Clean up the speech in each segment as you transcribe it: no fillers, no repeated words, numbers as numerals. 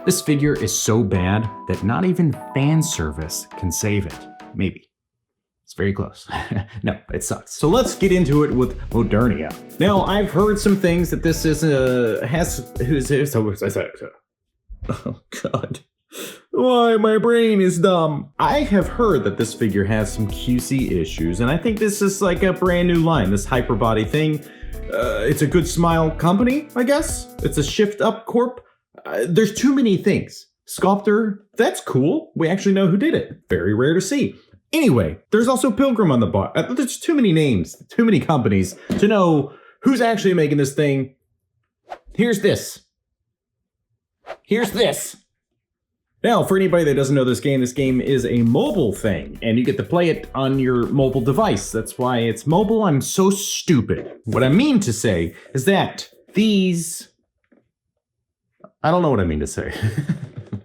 This figure is so bad that not even fan service can save it. Maybe. It's very close. No, it sucks. So let's get into it with Modernia. Now, I've heard some things that this is oh god. Why, my brain is dumb. I have heard that this figure has some QC issues, and I think this is like a brand new line, this Hyperbody thing. It's a Good Smile company, I guess. It's a Shift Up Corp. There's too many things. Sculptor, that's cool. We actually know who did it. Very rare to see. Anyway, there's also Pilgrim on the bot. There's too many names, too many companies to know who's actually making this thing. Here's this. Here's this. Now, for anybody that doesn't know this game is a mobile thing, and you get to play it on your mobile device. That's why it's mobile. I'm so stupid. What I mean to say is that these... I don't know what I mean to say.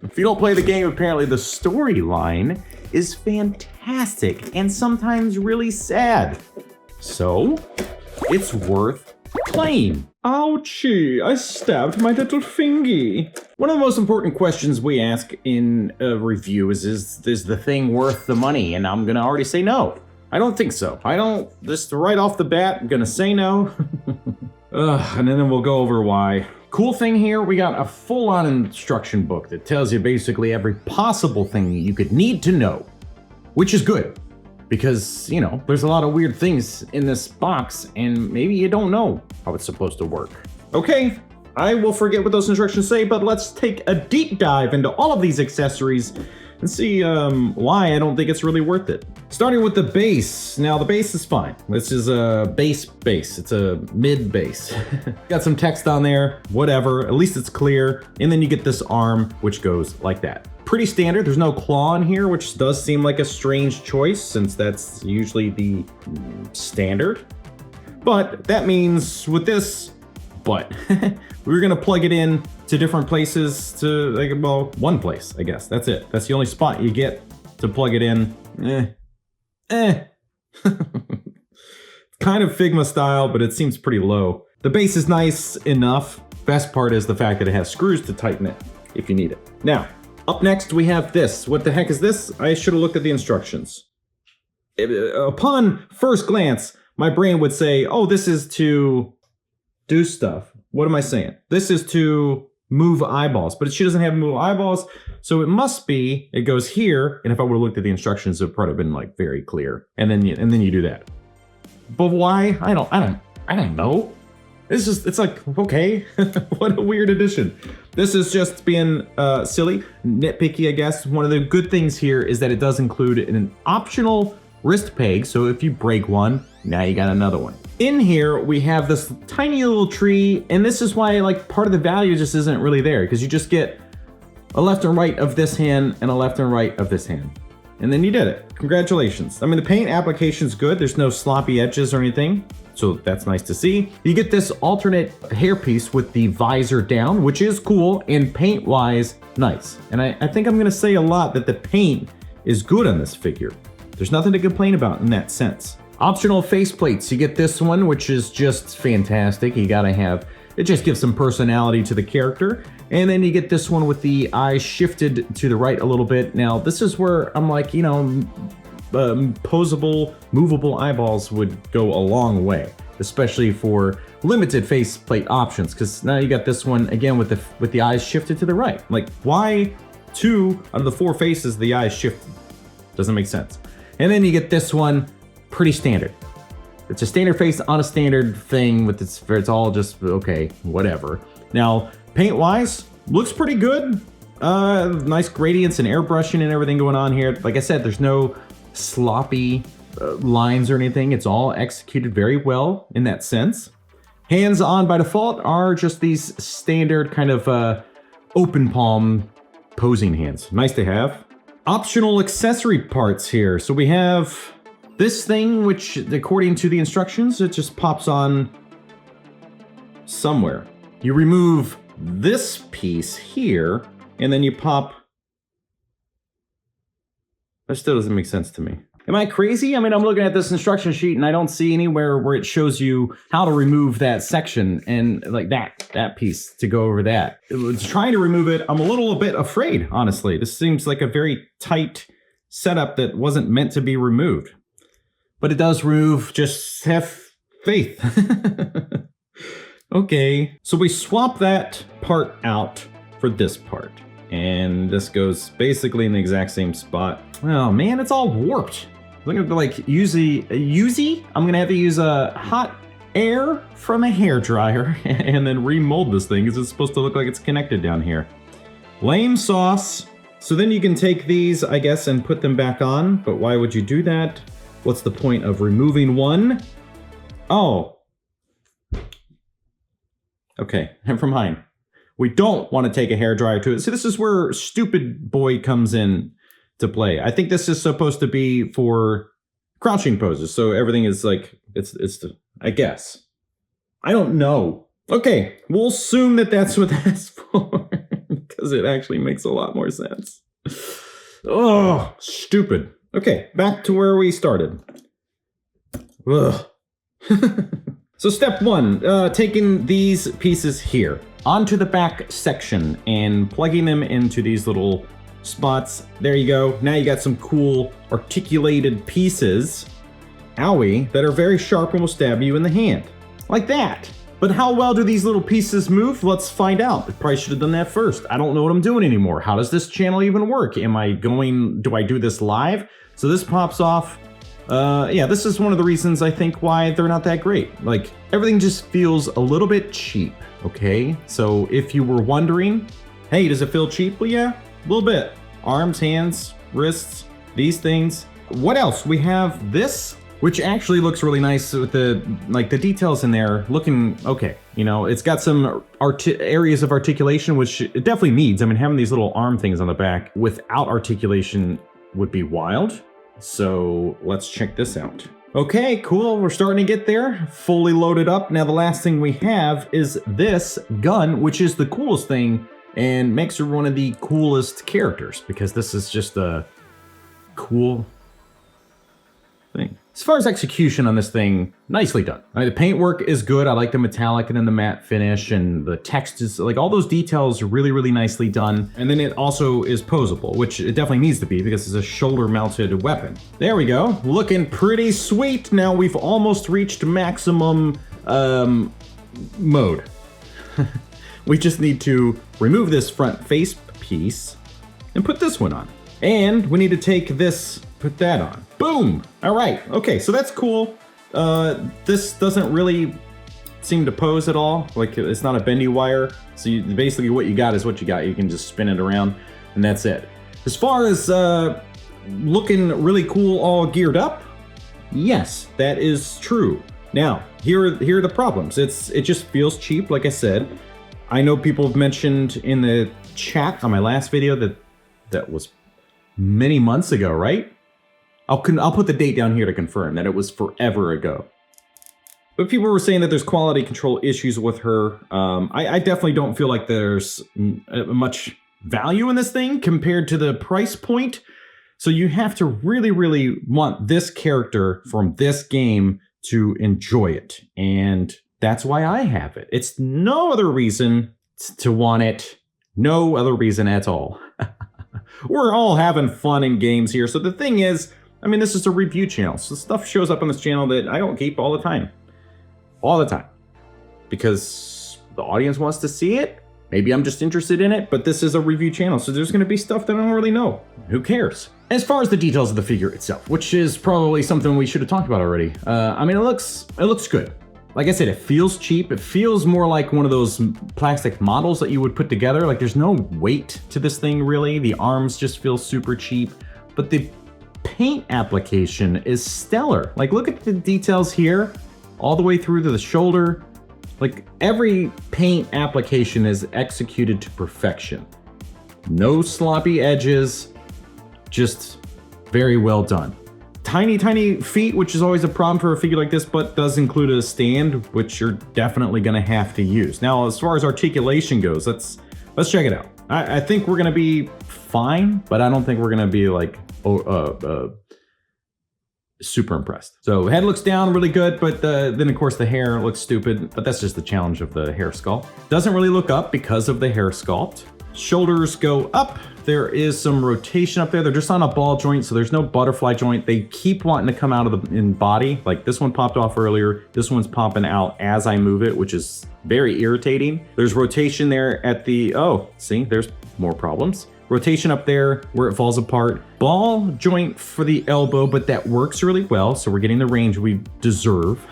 If you don't play the game, apparently the storyline is fantastic and sometimes really sad. So, it's worth playing. Ouchie, I stabbed my little fingy. One of the most important questions we ask in a review is the thing worth the money? And I'm gonna already say no. I don't think so. Just right off the bat, I'm gonna say no. And then we'll go over why. Cool thing here, we got a full-on instruction book that tells you basically every possible thing you could need to know, which is good. Because, you know, there's a lot of weird things in this box, and maybe you don't know how it's supposed to work. Okay, I will forget what those instructions say, but let's take a deep dive into all of these accessories and see why I don't think it's really worth it. Starting with the base. Now, the base is fine. This is a base. It's a mid base. Got some text on there, whatever. At least it's clear. And then you get this arm, which goes like that. Pretty standard. There's no claw in here, which does seem like a strange choice since that's usually the standard. But that means with this, we're gonna plug it in to different places to, like, well, one place, I guess. That's it. That's the only spot you get to plug it in. Kind of Figma style, but it seems pretty low. The base is nice enough. Best part is the fact that it has screws to tighten it if you need it. Now, up next we have this. What the heck is this? I should have looked at the instructions. Upon first glance, my brain would say, oh, this is to do stuff. What am I saying? This is to move eyeballs, but she doesn't have move eyeballs, so it must be, it goes here, and if I would have looked at the instructions, it would probably have been like very clear. And then you do that. But why? I don't know. It's like, okay, what a weird addition. This is just being silly, nitpicky, I guess. One of the good things here is that it does include an optional wrist peg, so if you break one, now you got another one. In here, we have this tiny little tree, and this is why, like, part of the value just isn't really there, because you just get a left and right of this hand and a left and right of this hand. And then you did it. Congratulations. I mean, the paint application's good. There's no sloppy edges or anything, so that's nice to see. You get this alternate hairpiece with the visor down, which is cool, and paint-wise, nice. And I think I'm gonna say a lot that the paint is good on this figure. There's nothing to complain about in that sense. Optional faceplates. You get this one, which is just fantastic. You gotta have, it just gives some personality to the character. And then you get this one with the eyes shifted to the right a little bit. Now, this is where I'm like, you know, posable, movable eyeballs would go a long way, especially for limited faceplate options. Because now you got this one again with the eyes shifted to the right. Like, why 2 out of the 4 faces the eyes shifted? Doesn't make sense. And then you get this one. Pretty standard. It's a standard face on a standard thing with it's all just okay, whatever. Now, paint-wise, looks pretty good. Nice gradients and airbrushing and everything going on here. Like I said, there's no sloppy lines or anything. It's all executed very well in that sense. Hands on by default are just these standard kind of open palm posing hands. Nice to have. Optional accessory parts here. So we have this thing, which according to the instructions, it just pops on somewhere. You remove this piece here, and then you pop. That still doesn't make sense to me. Am I crazy? I mean, I'm looking at this instruction sheet and I don't see anywhere where it shows you how to remove that section and like that piece to go over that. It's trying to remove it. I'm a little bit afraid, honestly. This seems like a very tight setup that wasn't meant to be removed. But it does remove, just have faith. Okay, so we swap that part out for this part. And this goes basically in the exact same spot. Oh man, it's all warped. I'm gonna like use I'm gonna have to use a hot air from a hairdryer and then remold this thing because it's supposed to look like it's connected down here. Lame sauce. So then you can take these, I guess, and put them back on, but why would you do that? What's the point of removing one? Oh. Okay, never mind. We don't want to take a hairdryer to it. So this is where stupid boy comes in to play. I think this is supposed to be for crouching poses. So everything is like, I guess. I don't know. Okay, we'll assume that that's what that's for because it actually makes a lot more sense. Oh, stupid. Okay, back to where we started. Ugh. So step one, taking these pieces here onto the back section and plugging them into these little spots. There you go. Now you got some cool articulated pieces, owie, that are very sharp and will stab you in the hand. Like that. But how well do these little pieces move? Let's find out. I probably should have done that first. I don't know what I'm doing anymore. How does this channel even work? Do I do this live? So this pops off. Yeah, this is one of the reasons I think why they're not that great. Like, everything just feels a little bit cheap, okay? So if you were wondering, hey, does it feel cheap? Well, yeah, a little bit. Arms, hands, wrists, these things. What else? We have this, which actually looks really nice with the details in there looking okay. You know, it's got some areas of articulation, which it definitely needs. I mean, having these little arm things on the back without articulation would be wild. So let's check this out. Okay, cool, we're starting to get there. Fully loaded up. Now the last thing we have is this gun, which is the coolest thing and makes her one of the coolest characters because this is just a cool thing. As far as execution on this thing, nicely done. I mean, the paintwork is good. I like the metallic and then the matte finish, and the text is like all those details are really, really nicely done. And then it also is posable, which it definitely needs to be because it's a shoulder mounted weapon. There we go, looking pretty sweet. Now we've almost reached maximum mode. We just need to remove this front face piece and put this one on. And we need to take this, put that on. Boom! All right, okay, so that's cool. This doesn't really seem to pose at all. Like, it's not a bendy wire. So basically what you got is what you got. You can just spin it around and that's it. As far as looking really cool all geared up, yes, that is true. Now, here are the problems. It just feels cheap, like I said. I know people have mentioned in the chat on my last video that was many months ago, right? I'll put the date down here to confirm that it was forever ago. But people were saying that there's quality control issues with her. I definitely don't feel like there's much value in this thing compared to the price point. So you have to really, really want this character from this game to enjoy it. And that's why I have it. It's no other reason to want it. No other reason at all. We're all having fun in games here. So the thing is, I mean, this is a review channel. So stuff shows up on this channel that I don't keep all the time. All the time. Because the audience wants to see it. Maybe I'm just interested in it, but this is a review channel. So there's going to be stuff that I don't really know. Who cares? As far as the details of the figure itself, which is probably something we should have talked about already. I mean, it looks good. Like I said, it feels cheap. It feels more like one of those plastic models that you would put together. Like there's no weight to this thing really. The arms just feel super cheap, but the paint application is stellar. Like look at the details here, all the way through to the shoulder. Like every paint application is executed to perfection. No sloppy edges, just very well done. Tiny feet, which is always a problem for a figure like this, but does include a stand, which you're definitely gonna have to use. Now, as far as articulation goes, let's check it out. I think we're gonna be fine, but I don't think we're gonna be like super impressed. So head looks down really good, but then of course the hair looks stupid, but that's just the challenge of the hair sculpt. Doesn't really look up because of the hair sculpt. Shoulders go up. There is some rotation up there. They're just on a ball joint, so there's no butterfly joint. They keep wanting to come out of the body. Like this one popped off earlier. This one's popping out as I move it, which is very irritating. There's rotation there at the, oh, see, there's more problems. Rotation up there where it falls apart. Ball joint for the elbow, but that works really well. So we're getting the range we deserve.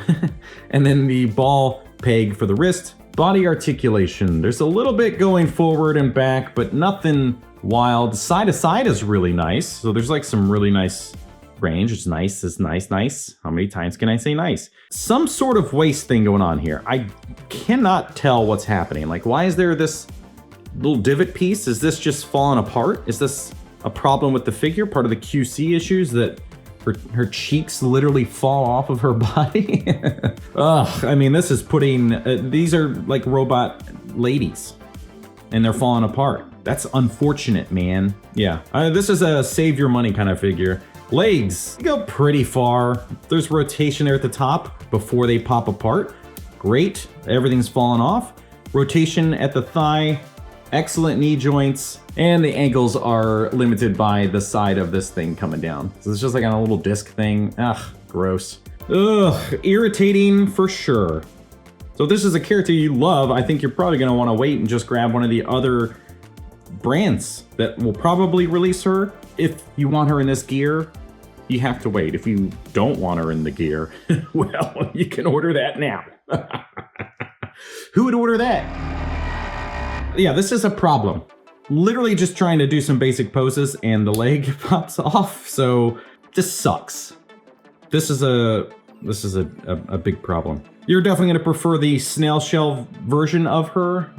And then the ball peg for the wrist. Body articulation. There's a little bit going forward and back, but nothing wild. Side to side is really nice. So there's like some really nice range. It's nice, it's nice, nice. How many times can I say nice? Some sort of waist thing going on here. I cannot tell what's happening. Like, why is there this little divot piece? Is this just falling apart? Is this a problem with the figure? Part of the QC issues that her cheeks literally fall off of her body? Ugh, I mean, this is putting, these are like robot ladies and they're falling apart. That's unfortunate, man. Yeah, this is a save your money kind of figure. Legs go pretty far. There's rotation there at the top before they pop apart. Great, everything's falling off. Rotation at the thigh. Excellent knee joints, and the ankles are limited by the side of this thing coming down. So it's just like on a little disc thing. Ugh, gross. Ugh, irritating for sure. So if this is a character you love, I think you're probably gonna wanna wait and just grab one of the other brands that will probably release her. If you want her in this gear, you have to wait. If you don't want her in the gear, well, you can order that now. Who would order that? Yeah, this is a problem. Literally just trying to do some basic poses and the leg pops off, so this sucks. This is a big problem. You're definitely gonna prefer the snail shell version of her,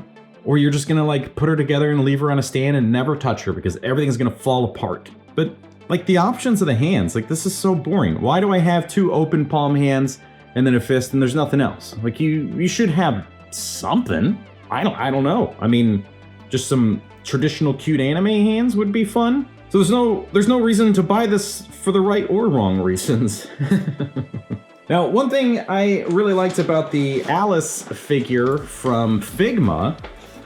or you're just gonna like put her together and leave her on a stand and never touch her because everything's gonna fall apart. But like the options of the hands, like this is so boring. Why do I have two open palm hands and then a fist and there's nothing else? Like you should have something. I don't know. I mean, just some traditional cute anime hands would be fun. So there's no reason to buy this for the right or wrong reasons. Now, one thing I really liked about the Alice figure from Figma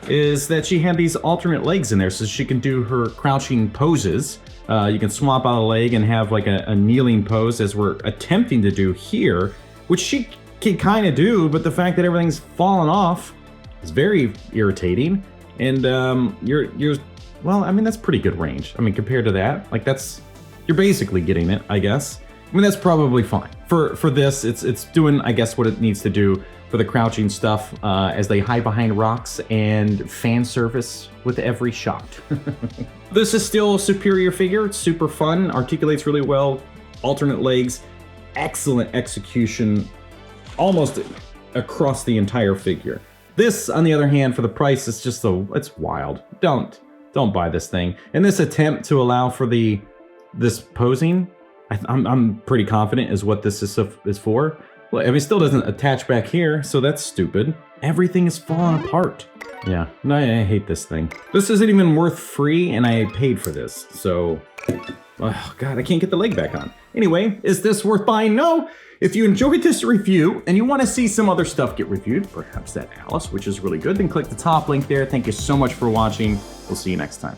is that she had these alternate legs in there so she can do her crouching poses. You can swap out a leg and have like a kneeling pose as we're attempting to do here, which she can kind of do, but the fact that everything's fallen off is very irritating. And you're well, I mean, that's pretty good range. I mean, compared to that, like you're basically getting it, I guess. I mean, that's probably fine. For this, it's doing, I guess, what it needs to do for the crouching stuff as they hide behind rocks and fan service with every shot. This is still a superior figure. It's super fun, articulates really well, alternate legs, excellent execution, almost across the entire figure. This, on the other hand, for the price, is just it's wild. Don't buy this thing. And this attempt to allow for this posing, I'm pretty confident is what this is for. Well, I mean, it still doesn't attach back here, so that's stupid. Everything is falling apart. Yeah, I hate this thing. This isn't even worth free, and I paid for this, so... Oh, God, I can't get the leg back on. Anyway, is this worth buying? No! If you enjoyed this review, and you want to see some other stuff get reviewed, perhaps that Alice, which is really good, then click the top link there. Thank you so much for watching. We'll see you next time.